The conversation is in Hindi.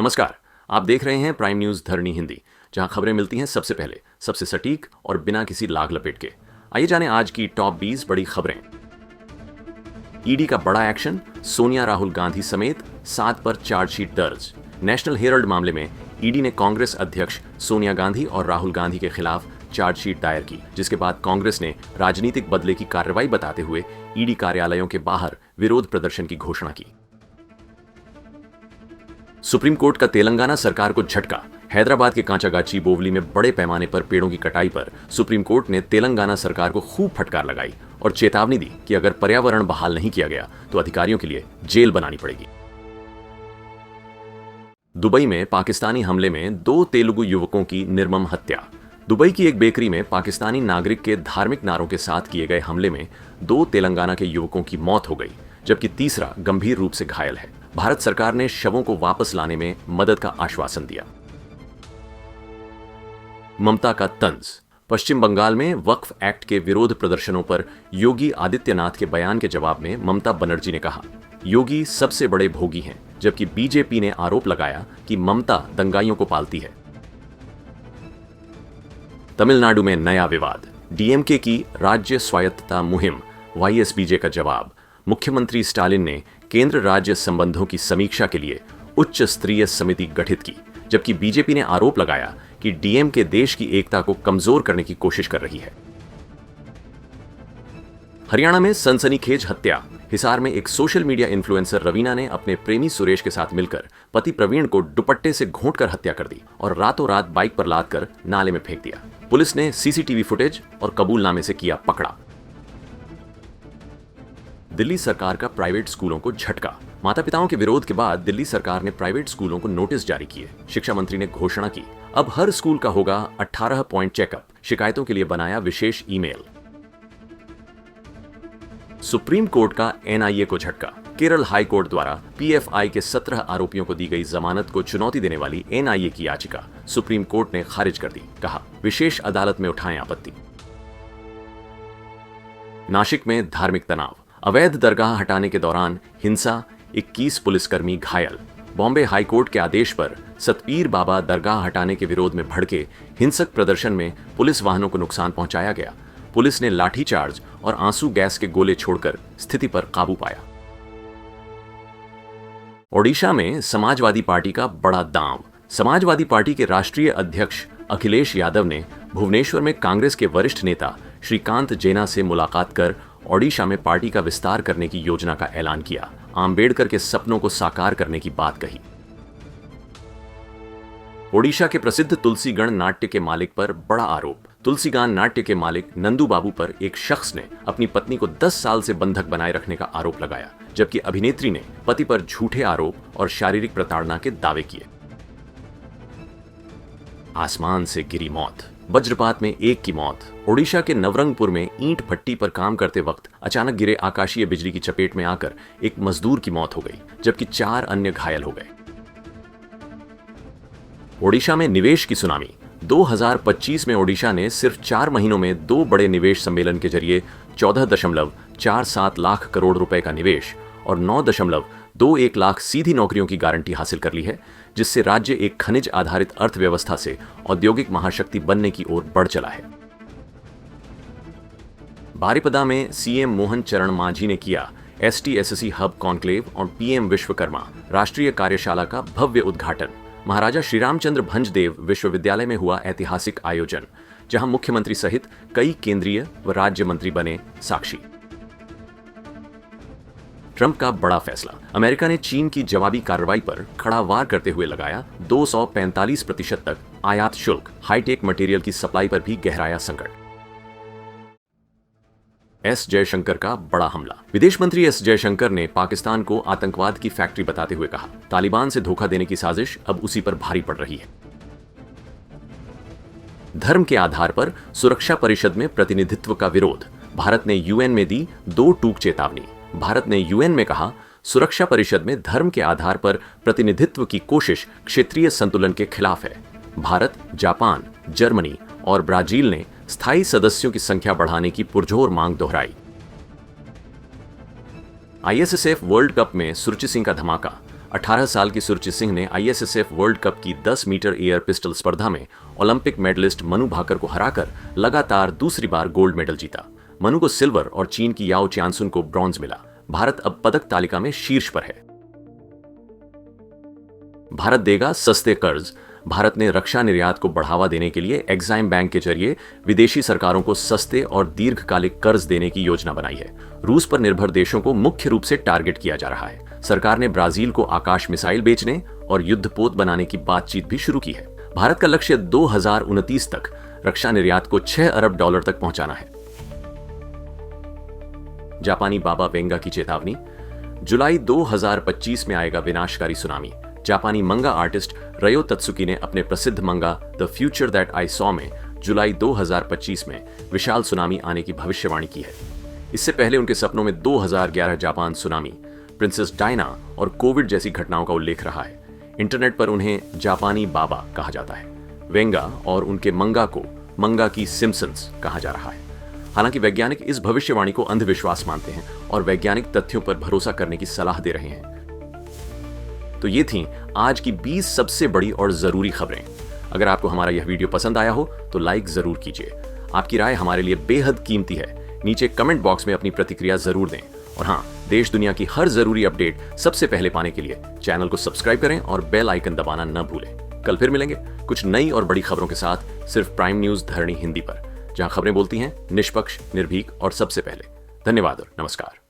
नमस्कार, आप देख रहे हैं प्राइम न्यूज धरनी हिंदी, जहां खबरें मिलती हैं सबसे पहले, सबसे सटीक और बिना किसी लाग लपेट के। आइए जानें आज की टॉप 20 बड़ी खबरें। ईडी का बड़ा एक्शन, सोनिया राहुल गांधी समेत 7 पर चार्जशीट दर्ज। नेशनल हेराल्ड मामले में ईडी ने कांग्रेस अध्यक्ष सोनिया गांधी और राहुल गांधी के खिलाफ चार्जशीट दायर की, जिसके बाद कांग्रेस ने राजनीतिक बदले की कार्रवाई बताते हुए ईडी कार्यालयों के बाहर विरोध प्रदर्शन की घोषणा की। सुप्रीम कोर्ट का तेलंगाना सरकार को झटका। हैदराबाद के कांचागाची बोवली में बड़े पैमाने पर पेड़ों की कटाई पर सुप्रीम कोर्ट ने तेलंगाना सरकार को खूब फटकार लगाई और चेतावनी दी कि अगर पर्यावरण बहाल नहीं किया गया तो अधिकारियों के लिए जेल बनानी पड़ेगी। दुबई में पाकिस्तानी हमले में 2 तेलुगु युवकों की निर्मम हत्या। दुबई की एक बेकरी में पाकिस्तानी नागरिक के धार्मिक नारों के साथ किए गए हमले में 2 तेलंगाना के युवकों की मौत हो गई, जबकि तीसरा गंभीर रूप से घायल है। भारत सरकार ने शवों को वापस लाने में मदद का आश्वासन दिया। ममता का तंज। पश्चिम बंगाल में वक्फ एक्ट के विरोध प्रदर्शनों पर योगी आदित्यनाथ के बयान के जवाब में ममता बनर्जी ने कहा, योगी सबसे बड़े भोगी हैं, जबकि बीजेपी ने आरोप लगाया कि ममता दंगाइयों को पालती है। तमिलनाडु में नया विवाद। डीएमके की राज्य स्वायत्तता मुहिम वाईएसबीजे का जवाब। मुख्यमंत्री स्टालिन ने केंद्र राज्य संबंधों की समीक्षा के लिए उच्च स्तरीय समिति गठित की, जबकि बीजेपी ने आरोप लगाया कि डीएमके देश की एकता को कमजोर करने की कोशिश कर रही है। हरियाणा में सनसनीखेज हत्या। हिसार में एक सोशल मीडिया इन्फ्लुएंसर रवीना ने अपने प्रेमी सुरेश के साथ मिलकर पति प्रवीण को दुपट्टे से घोंटकर हत्या कर दी और रातों रात बाइक पर लादकर नाले में फेंक दिया। पुलिस ने सीसीटीवी फुटेज और कबूलनामे से किया पकड़ा। दिल्ली सरकार का प्राइवेट स्कूलों को झटका। माता पिताओं के विरोध के बाद दिल्ली सरकार ने प्राइवेट स्कूलों को नोटिस जारी किए। शिक्षा मंत्री ने घोषणा की, अब हर स्कूल का होगा 18 पॉइंट चेकअप। शिकायतों के लिए बनाया विशेष ईमेल। सुप्रीम कोर्ट का एनआईए को झटका। केरल हाई कोर्ट द्वारा पीएफआई के 17 आरोपियों को दी गई जमानत को चुनौती देने वाली एनआईए की याचिका सुप्रीम कोर्ट ने खारिज कर दी। कहा, विशेष अदालत में उठाएं आपत्ति। नासिक में धार्मिक तनाव। अवैध दरगाह हटाने के दौरान हिंसा, 21 पुलिसकर्मी घायल। बॉम्बे हाईकोर्ट के आदेश पर सतपीर बाबा दरगाह हटाने के विरोध में भड़के हिंसक प्रदर्शन में पुलिस वाहनों को नुकसान पहुंचाया गया। पुलिस ने लाठीचार्ज और आंसू गैस के गोले छोड़कर स्थिति पर काबू पाया। ओडिशा में समाजवादी पार्टी का बड़ा दांव। समाजवादी पार्टी के राष्ट्रीय अध्यक्ष अखिलेश यादव ने भुवनेश्वर में कांग्रेस के वरिष्ठ नेता श्रीकांत जेना से मुलाकात कर ओडिशा में पार्टी का विस्तार करने की योजना का ऐलान किया। आम्बेडकर के सपनों को साकार करने की बात कही। ओडिशा के प्रसिद्ध तुलसीगण नाट्य के मालिक पर बड़ा आरोप। तुलसीगान नाट्य के मालिक नंदू बाबू पर एक शख्स ने अपनी पत्नी को 10 साल से बंधक बनाए रखने का आरोप लगाया, जबकि अभिनेत्री ने पति पर झूठे आरोप और शारीरिक प्रताड़ना के दावे किए। आसमान से गिरी मौत। वज्रपात में एक की मौत। ओडिशा के नवरंगपुर में ईंट भट्टी पर काम करते वक्त अचानक गिरे आकाशीय बिजली की चपेट में आकर एक मजदूर की मौत हो गई, जबकि 4 अन्य घायल हो गए। ओडिशा में निवेश की सुनामी। 2025 में ओडिशा ने सिर्फ 4 महीनों में 2 बड़े निवेश सम्मेलन के जरिए 14.47 लाख करोड़ रुपए का निवेश और 9.21 लाख सीधी नौकरियों की गारंटी हासिल कर ली है, जिससे राज्य एक खनिज आधारित अर्थव्यवस्था से औद्योगिक महाशक्ति बनने की ओर बढ़ चला है। बारिपदा में सीएम मोहन चरण मांझी ने किया एसटीएससी हब कॉन्क्लेव और पीएम विश्वकर्मा राष्ट्रीय कार्यशाला का भव्य उद्घाटन। महाराजा श्रीरामचंद्र भंजदेव विश्वविद्यालय में हुआ ऐतिहासिक आयोजन, जहां मुख्यमंत्री सहित कई केंद्रीय व राज्य मंत्री बने साक्षी। ट्रंप का बड़ा फैसला। अमेरिका ने चीन की जवाबी कार्रवाई पर खड़ा वार करते हुए लगाया 245% तक आयात शुल्क। हाईटेक मटेरियल की सप्लाई पर भी गहराया संकट। एस जयशंकर का बड़ा हमला। विदेश मंत्री एस जयशंकर ने पाकिस्तान को आतंकवाद की फैक्ट्री बताते हुए कहा, तालिबान से धोखा देने की साजिश अब उसी पर भारी पड़ रही है। धर्म के आधार पर सुरक्षा परिषद में प्रतिनिधित्व का विरोध। भारत ने यूएन में दी 2 टूक चेतावनी। भारत ने यूएन में कहा, सुरक्षा परिषद में धर्म के आधार पर प्रतिनिधित्व की कोशिश क्षेत्रीय संतुलन के खिलाफ है। भारत, जापान, जर्मनी और ब्राजील ने स्थायी सदस्यों की संख्या बढ़ाने की पुरजोर मांग दोहराई। आईएसएसएफ वर्ल्ड कप में सुरुचि सिंह का धमाका। 18 साल की सुरुचि सिंह ने ISSF वर्ल्ड कप की 10 मीटर एयर पिस्टल स्पर्धा में ओलंपिक मेडलिस्ट मनु भाकर को हराकर लगातार दूसरी बार गोल्ड मेडल जीता। मनु को सिल्वर और चीन की याओ च्यानसुन को ब्रॉन्ज मिला। भारत अब पदक तालिका में शीर्ष पर है। भारत देगा सस्ते कर्ज। भारत ने रक्षा निर्यात को बढ़ावा देने के लिए एक्साइम बैंक के जरिए विदेशी सरकारों को सस्ते और दीर्घकालिक कर्ज देने की योजना बनाई है। रूस पर निर्भर देशों को मुख्य रूप से टारगेट किया जा रहा है। सरकार ने ब्राजील को आकाश मिसाइल बेचने और युद्धपोत बनाने की बातचीत भी शुरू की है। भारत का लक्ष्य 2029 तक रक्षा निर्यात को $6 अरब तक पहुंचाना है। जापानी बाबा वेंगा की चेतावनी। जुलाई 2025 में आएगा विनाशकारी सुनामी। जापानी मंगा आर्टिस्ट रयो तत्सुकी ने अपने प्रसिद्ध मंगा the future that I saw में जुलाई 2025 में विशाल सुनामी आने की भविष्यवाणी की है। इससे पहले उनके सपनों में 2011 जापान सुनामी, प्रिंसेस डायना और कोविड जैसी घटनाओं का उल्लेख रहा है। इंटरनेट पर उन्हें जापानी बाबा कहा जाता है। वेंगा और उनके मंगा को मंगा की सिम्पसन्स कहा जा रहा है। हालांकि वैज्ञानिक इस भविष्यवाणी को अंधविश्वास मानते हैं और वैज्ञानिक तथ्यों पर भरोसा करने की सलाह दे रहे हैं। तो ये थीं आज की 20 सबसे बड़ी और जरूरी खबरें। अगर आपको हमारा यह वीडियो पसंद आया हो तो लाइक जरूर कीजिए। आपकी राय हमारे लिए बेहद कीमती है। नीचे कमेंट बॉक्स में अपनी प्रतिक्रिया जरूर दें। और हाँ, देश दुनिया की हर जरूरी अपडेट सबसे पहले पाने के लिए चैनल को सब्सक्राइब करें और बेल आइकन दबाना न भूलें। कल फिर मिलेंगे कुछ नई और बड़ी खबरों के साथ, सिर्फ प्राइम न्यूज धरणी हिंदी पर, जहां खबरें बोलती हैं निष्पक्ष, निर्भीक और सबसे पहले। धन्यवाद और नमस्कार।